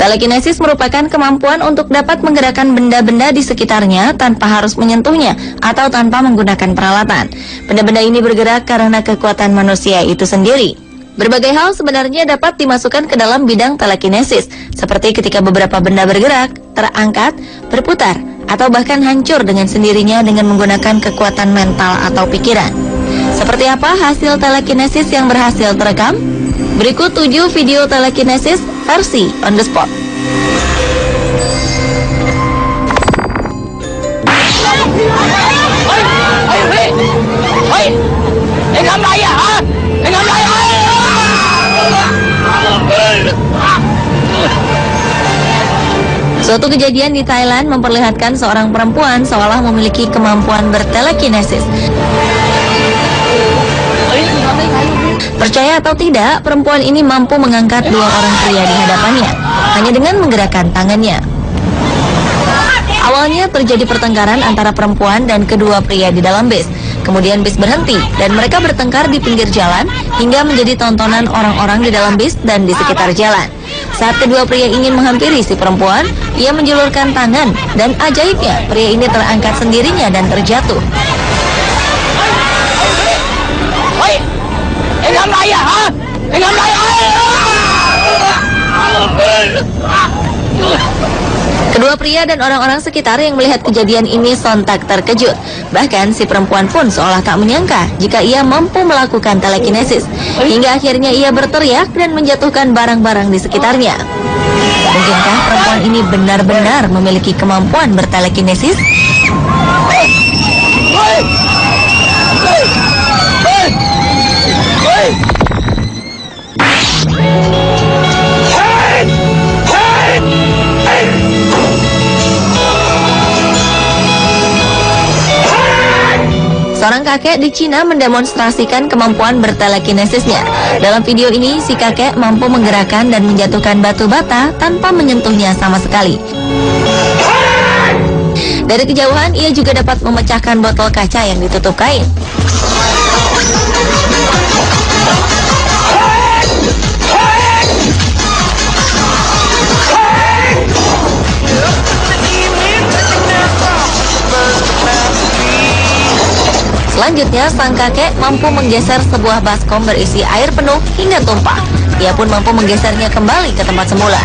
Telekinesis merupakan kemampuan untuk dapat menggerakkan benda-benda di sekitarnya tanpa harus menyentuhnya atau tanpa menggunakan peralatan. Benda-benda ini bergerak karena kekuatan manusia itu sendiri. Berbagai hal sebenarnya dapat dimasukkan ke dalam bidang telekinesis, seperti ketika beberapa benda bergerak, terangkat, berputar, atau bahkan hancur dengan sendirinya dengan menggunakan kekuatan mental atau pikiran. Seperti apa hasil telekinesis yang berhasil terekam? Berikut 7 video telekinesis versi on the spot. Suatu kejadian di Thailand memperlihatkan seorang perempuan seolah memiliki kemampuan bertelekinesis. Percaya atau tidak, perempuan ini mampu mengangkat 2 orang pria di hadapannya hanya dengan menggerakkan tangannya. Awalnya terjadi pertengkaran antara perempuan dan kedua pria di dalam bis. Kemudian bis berhenti dan mereka bertengkar di pinggir jalan hingga menjadi tontonan orang-orang di dalam bis dan di sekitar jalan. Saat kedua pria ingin menghampiri si perempuan, ia menjulurkan tangan dan ajaibnya pria ini terangkat sendirinya dan terjatuh. Kedua pria dan orang-orang sekitar yang melihat kejadian ini sontak terkejut. Bahkan si perempuan pun seolah tak menyangka jika ia mampu melakukan telekinesis. Hingga akhirnya ia berteriak dan menjatuhkan barang-barang di sekitarnya. Mungkinkah perempuan ini benar-benar memiliki kemampuan bertelekinesis? Seorang kakek di Cina mendemonstrasikan kemampuan bertelekinesisnya. Dalam video ini, si kakek mampu menggerakkan dan menjatuhkan batu bata tanpa menyentuhnya sama sekali. Dari kejauhan, ia juga dapat memecahkan botol kaca yang ditutup kain. Selanjutnya, sang kakek mampu menggeser sebuah baskom berisi air penuh hingga tumpah. Ia pun mampu menggesernya kembali ke tempat semula.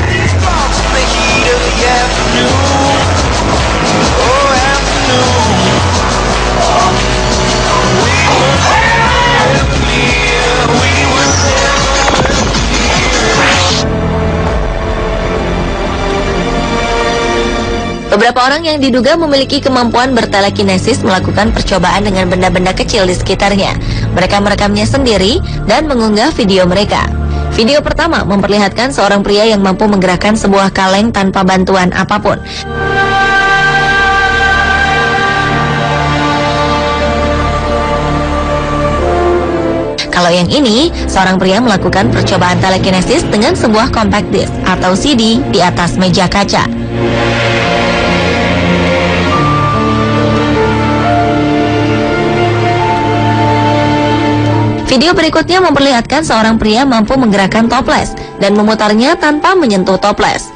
Beberapa orang yang diduga memiliki kemampuan bertelekinesis melakukan percobaan dengan benda-benda kecil di sekitarnya. Mereka merekamnya sendiri dan mengunggah video mereka. Video pertama memperlihatkan seorang pria yang mampu menggerakkan sebuah kaleng tanpa bantuan apapun. Kalau yang ini, seorang pria melakukan percobaan telekinesis dengan sebuah compact disc atau CD di atas meja kaca. Video berikutnya memperlihatkan seorang pria mampu menggerakkan toples dan memutarnya tanpa menyentuh toples.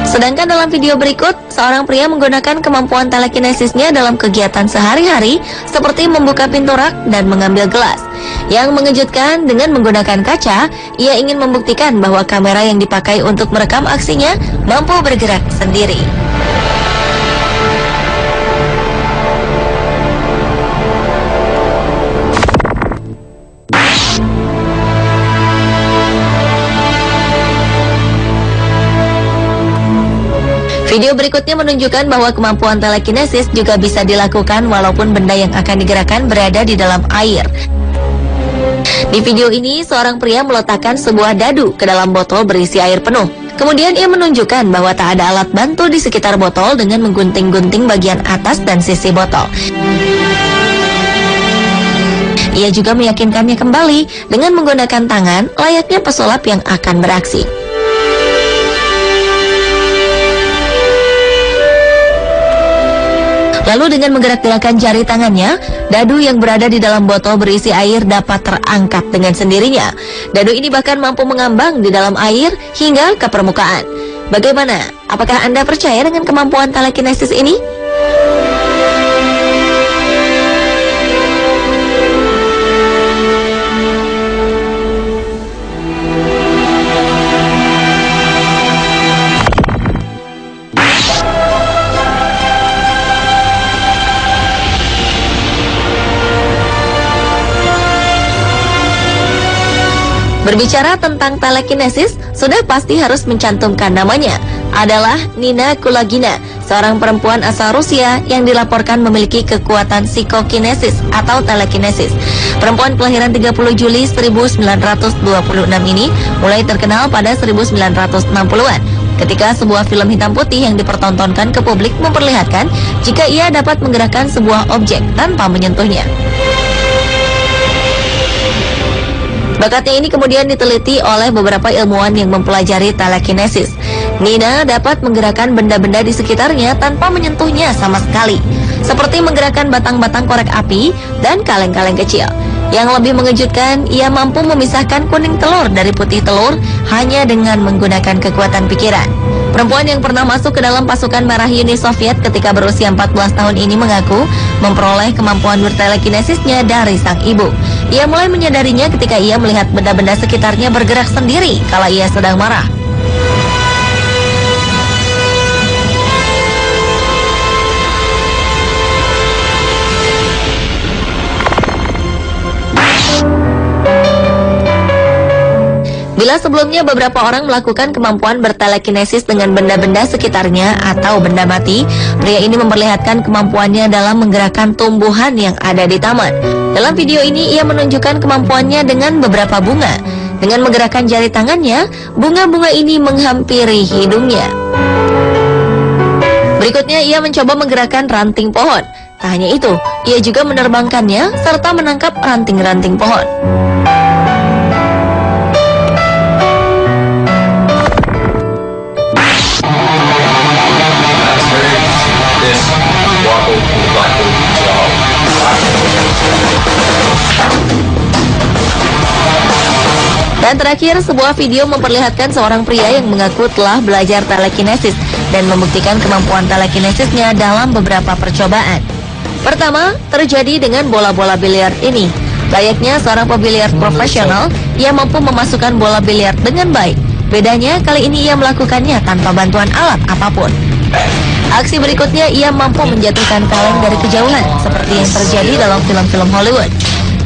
Sedangkan dalam video berikut, seorang pria menggunakan kemampuan telekinesisnya dalam kegiatan sehari-hari seperti membuka pintu rak dan mengambil gelas. Yang mengejutkan, dengan menggunakan kaca, ia ingin membuktikan bahwa kamera yang dipakai untuk merekam aksinya mampu bergerak sendiri. Video berikutnya menunjukkan bahwa kemampuan telekinesis juga bisa dilakukan walaupun benda yang akan digerakkan berada di dalam air. Di video ini, seorang pria meletakkan sebuah dadu ke dalam botol berisi air penuh. Kemudian ia menunjukkan bahwa tak ada alat bantu di sekitar botol dengan menggunting-gunting bagian atas dan sisi botol. Ia juga meyakinkannya kembali dengan menggunakan tangan layaknya pesulap yang akan beraksi. Lalu dengan menggerak-gerakkan jari tangannya, dadu yang berada di dalam botol berisi air dapat terangkat dengan sendirinya. Dadu ini bahkan mampu mengambang di dalam air hingga ke permukaan. Bagaimana? Apakah Anda percaya dengan kemampuan telekinesis ini? Berbicara tentang telekinesis, sudah pasti harus mencantumkan namanya. Adalah Nina Kulagina, seorang perempuan asal Rusia yang dilaporkan memiliki kekuatan psikokinesis atau telekinesis. Perempuan kelahiran 30 Juli 1926 ini mulai terkenal pada 1960-an. Ketika sebuah film hitam putih yang dipertontonkan ke publik memperlihatkan jika ia dapat menggerakkan sebuah objek tanpa menyentuhnya. Bakatnya ini kemudian diteliti oleh beberapa ilmuwan yang mempelajari telekinesis. Nina dapat menggerakkan benda-benda di sekitarnya tanpa menyentuhnya sama sekali, seperti menggerakkan batang-batang korek api dan kaleng-kaleng kecil. Yang lebih mengejutkan, ia mampu memisahkan kuning telur dari putih telur hanya dengan menggunakan kekuatan pikiran. Perempuan yang pernah masuk ke dalam pasukan merah Uni Soviet ketika berusia 14 tahun ini mengaku memperoleh kemampuan bertelekinesisnya dari sang ibu. Ia mulai menyadarinya ketika ia melihat benda-benda sekitarnya bergerak sendiri kala ia sedang marah. Bila sebelumnya beberapa orang melakukan kemampuan bertelekinesis dengan benda-benda sekitarnya atau benda mati, pria ini memperlihatkan kemampuannya dalam menggerakkan tumbuhan yang ada di taman. Dalam video ini, ia menunjukkan kemampuannya dengan beberapa bunga. Dengan menggerakkan jari tangannya, bunga-bunga ini menghampiri hidungnya. Berikutnya, ia mencoba menggerakkan ranting pohon. Tak hanya itu, ia juga menerbangkannya serta menangkap ranting-ranting pohon. Dan terakhir, sebuah video memperlihatkan seorang pria yang mengaku telah belajar telekinesis dan membuktikan kemampuan telekinesisnya dalam beberapa percobaan. Pertama, terjadi dengan bola-bola biliar ini. Layaknya seorang pebiliar profesional, ia mampu memasukkan bola biliar dengan baik. Bedanya, kali ini ia melakukannya tanpa bantuan alat apapun. Aksi berikutnya, ia mampu menjatuhkan kaleng dari kejauhan, seperti yang terjadi dalam film-film Hollywood.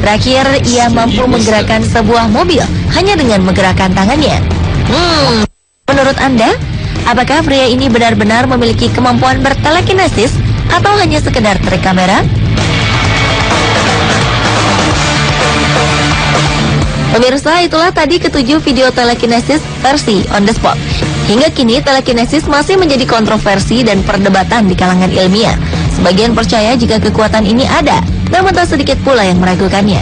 Terakhir, ia mampu menggerakkan sebuah mobil hanya dengan menggerakkan tangannya. Menurut Anda, apakah pria ini benar-benar memiliki kemampuan bertelekinesis atau hanya sekedar trik kamera? Pemirsa, itulah tadi ketujuh video telekinesis versi on the spot. Hingga kini, telekinesis masih menjadi kontroversi dan perdebatan di kalangan ilmiah. Sebagian percaya jika kekuatan ini ada, namun tak sedikit pula yang meragukannya.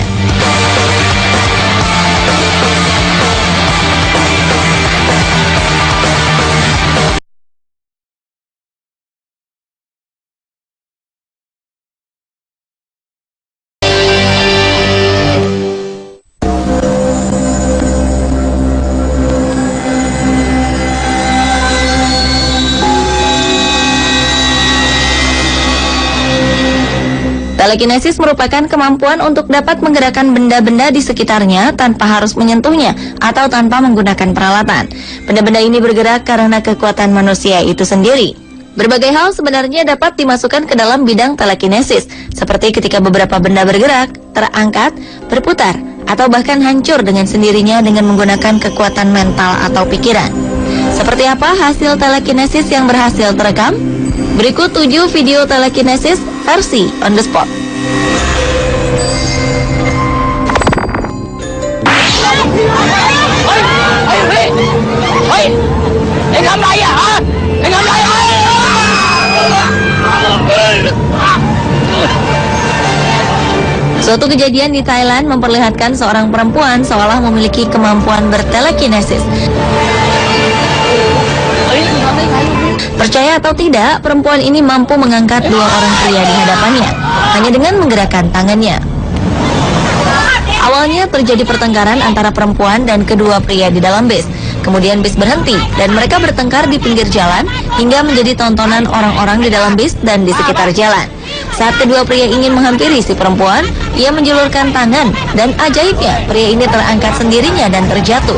Telekinesis merupakan kemampuan untuk dapat menggerakkan benda-benda di sekitarnya tanpa harus menyentuhnya atau tanpa menggunakan peralatan. Benda-benda ini bergerak karena kekuatan manusia itu sendiri. Berbagai hal sebenarnya dapat dimasukkan ke dalam bidang telekinesis, seperti ketika beberapa benda bergerak, terangkat, berputar, atau bahkan hancur dengan sendirinya dengan menggunakan kekuatan mental atau pikiran. Seperti apa hasil telekinesis yang berhasil terekam? Berikut 7 video telekinesis versi on the spot. Suatu kejadian di Thailand memperlihatkan seorang perempuan seolah memiliki kemampuan bertelekinesis. Percaya atau tidak, perempuan ini mampu mengangkat 2 orang pria di hadapannya hanya dengan menggerakkan tangannya. Awalnya terjadi pertengkaran antara perempuan dan kedua pria di dalam bis. Kemudian bis berhenti dan mereka bertengkar di pinggir jalan hingga menjadi tontonan orang-orang di dalam bis dan di sekitar jalan. Saat kedua pria ingin menghampiri si perempuan, ia menjulurkan tangan dan ajaibnya pria ini terangkat sendirinya dan terjatuh.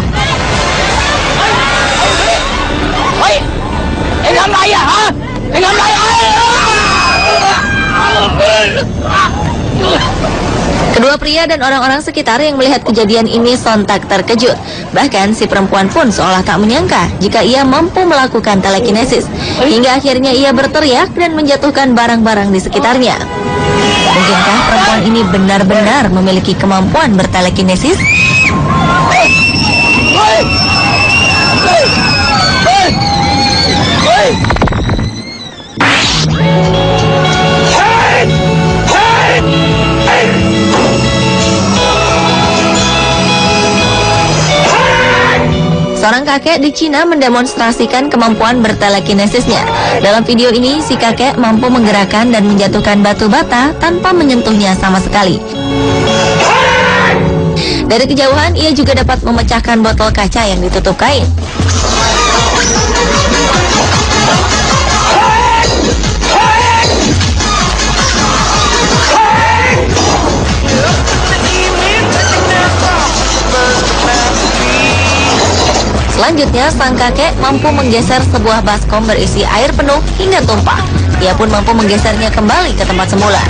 Kedua pria dan orang-orang sekitar yang melihat kejadian ini sontak terkejut. Bahkan si perempuan pun seolah tak menyangka jika ia mampu melakukan telekinesis. Hingga akhirnya ia berteriak dan menjatuhkan barang-barang di sekitarnya. Mungkinkah perempuan ini benar-benar memiliki kemampuan bertelekinesis? Seorang kakek di Cina mendemonstrasikan kemampuan bertelekinesisnya. Dalam video ini, si kakek mampu menggerakkan dan menjatuhkan batu bata tanpa menyentuhnya sama sekali. Dari kejauhan, ia juga dapat memecahkan botol kaca yang ditutup kain. Selanjutnya, sang kakek mampu menggeser sebuah baskom berisi air penuh hingga tumpah. Ia pun mampu menggesernya kembali ke tempat semula.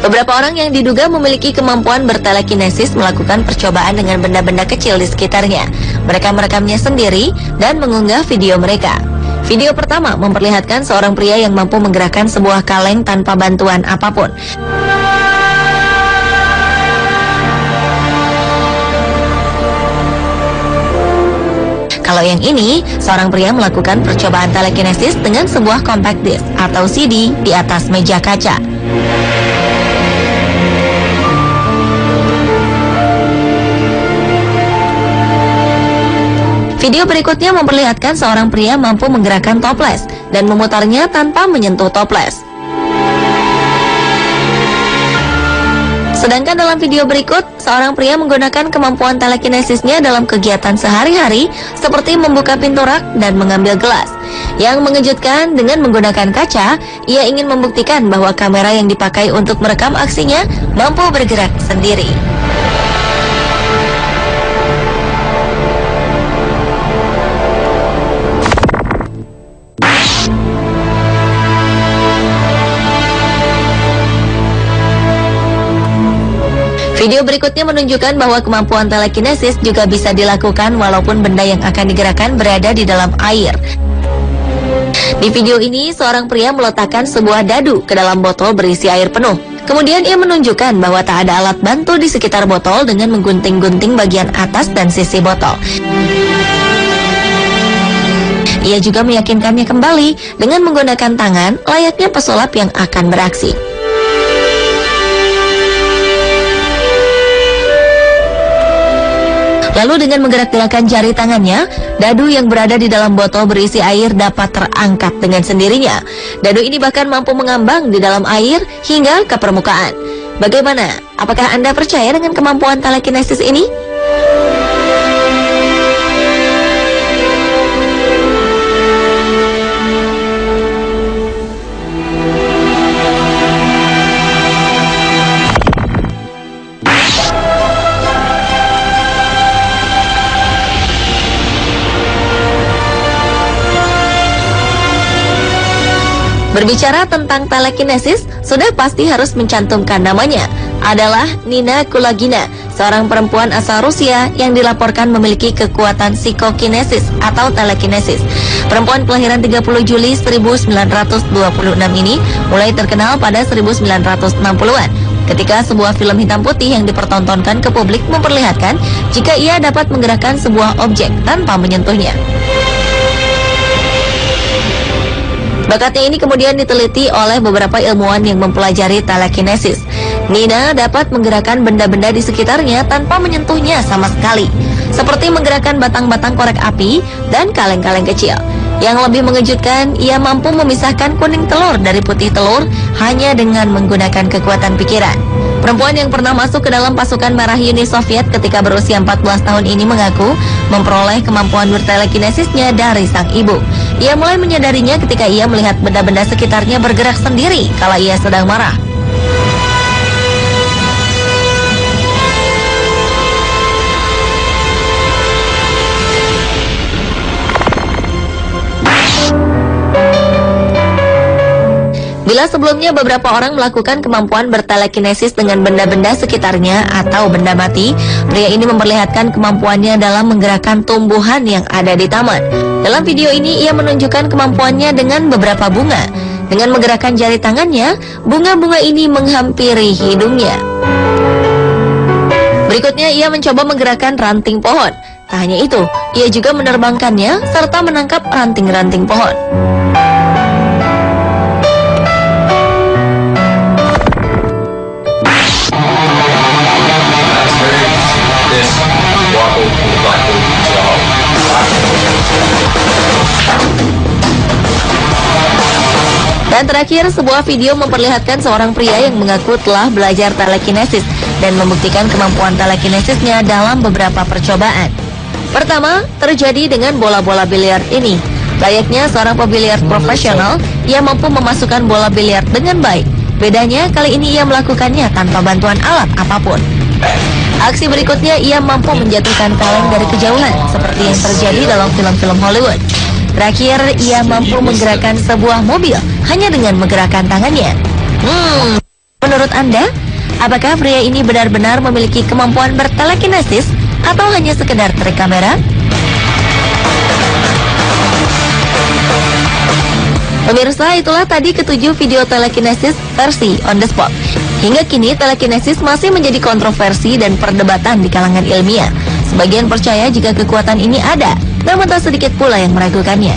Beberapa orang yang diduga memiliki kemampuan bertelekinesis melakukan percobaan dengan benda-benda kecil di sekitarnya. Mereka merekamnya sendiri dan mengunggah video mereka. Video pertama memperlihatkan seorang pria yang mampu menggerakkan sebuah kaleng tanpa bantuan apapun. Kalau yang ini, seorang pria melakukan percobaan telekinesis dengan sebuah compact disc atau CD di atas meja kaca. Video berikutnya memperlihatkan seorang pria mampu menggerakkan toples dan memutarnya tanpa menyentuh toples. Sedangkan dalam video berikut, seorang pria menggunakan kemampuan telekinesisnya dalam kegiatan sehari-hari seperti membuka pintu rak dan mengambil gelas. Yang mengejutkan, dengan menggunakan kaca, ia ingin membuktikan bahwa kamera yang dipakai untuk merekam aksinya mampu bergerak sendiri. Video berikutnya menunjukkan bahwa kemampuan telekinesis juga bisa dilakukan walaupun benda yang akan digerakkan berada di dalam air. Di video ini, seorang pria meletakkan sebuah dadu ke dalam botol berisi air penuh. Kemudian ia menunjukkan bahwa tak ada alat bantu di sekitar botol dengan menggunting-gunting bagian atas dan sisi botol. Ia juga meyakinkannya kembali dengan menggunakan tangan layaknya pesulap yang akan beraksi. Lalu dengan menggerak-gerakkan jari tangannya, dadu yang berada di dalam botol berisi air dapat terangkat dengan sendirinya. Dadu ini bahkan mampu mengambang di dalam air hingga ke permukaan. Bagaimana? Apakah Anda percaya dengan kemampuan telekinesis ini? Berbicara tentang telekinesis, sudah pasti harus mencantumkan namanya. Adalah Nina Kulagina, seorang perempuan asal Rusia yang dilaporkan memiliki kekuatan psikokinesis atau telekinesis. Perempuan kelahiran 30 Juli 1926 ini mulai terkenal pada 1960-an. Ketika sebuah film hitam putih yang dipertontonkan ke publik memperlihatkan jika ia dapat menggerakkan sebuah objek tanpa menyentuhnya. Bakatnya ini kemudian diteliti oleh beberapa ilmuwan yang mempelajari telekinesis. Nina dapat menggerakkan benda-benda di sekitarnya tanpa menyentuhnya sama sekali, seperti menggerakkan batang-batang korek api dan kaleng-kaleng kecil. Yang lebih mengejutkan, ia mampu memisahkan kuning telur dari putih telur hanya dengan menggunakan kekuatan pikiran. Perempuan yang pernah masuk ke dalam pasukan merah Uni Soviet ketika berusia 14 tahun ini mengaku memperoleh kemampuan bertelekinesisnya dari sang ibu. Ia mulai menyadarinya ketika ia melihat benda-benda sekitarnya bergerak sendiri kala ia sedang marah. Bila sebelumnya beberapa orang melakukan kemampuan bertelekinesis dengan benda-benda sekitarnya atau benda mati, pria ini memperlihatkan kemampuannya dalam menggerakkan tumbuhan yang ada di taman. Dalam video ini, ia menunjukkan kemampuannya dengan beberapa bunga. Dengan menggerakkan jari tangannya, bunga-bunga ini menghampiri hidungnya. Berikutnya, ia mencoba menggerakkan ranting pohon. Tak hanya itu, ia juga menerbangkannya serta menangkap ranting-ranting pohon. Dan terakhir, sebuah video memperlihatkan seorang pria yang mengaku telah belajar telekinesis dan membuktikan kemampuan telekinesisnya dalam beberapa percobaan. Pertama, terjadi dengan bola-bola biliar ini. Layaknya seorang pebiliar profesional, ia mampu memasukkan bola biliar dengan baik. Bedanya, kali ini ia melakukannya tanpa bantuan alat apapun. Aksi berikutnya, ia mampu menjatuhkan kaleng dari kejauhan, seperti yang terjadi dalam film-film Hollywood. Terakhir, ia mampu menggerakkan sebuah mobil hanya dengan menggerakkan tangannya. Menurut Anda, apakah pria ini benar-benar memiliki kemampuan bertelekinesis atau hanya sekedar trik kamera? Pemirsa, itulah tadi ketujuh video telekinesis versi on the spot. Hingga kini, telekinesis masih menjadi kontroversi dan perdebatan di kalangan ilmiah. Sebagian percaya jika kekuatan ini ada, namun tak sedikit pula yang meragukannya.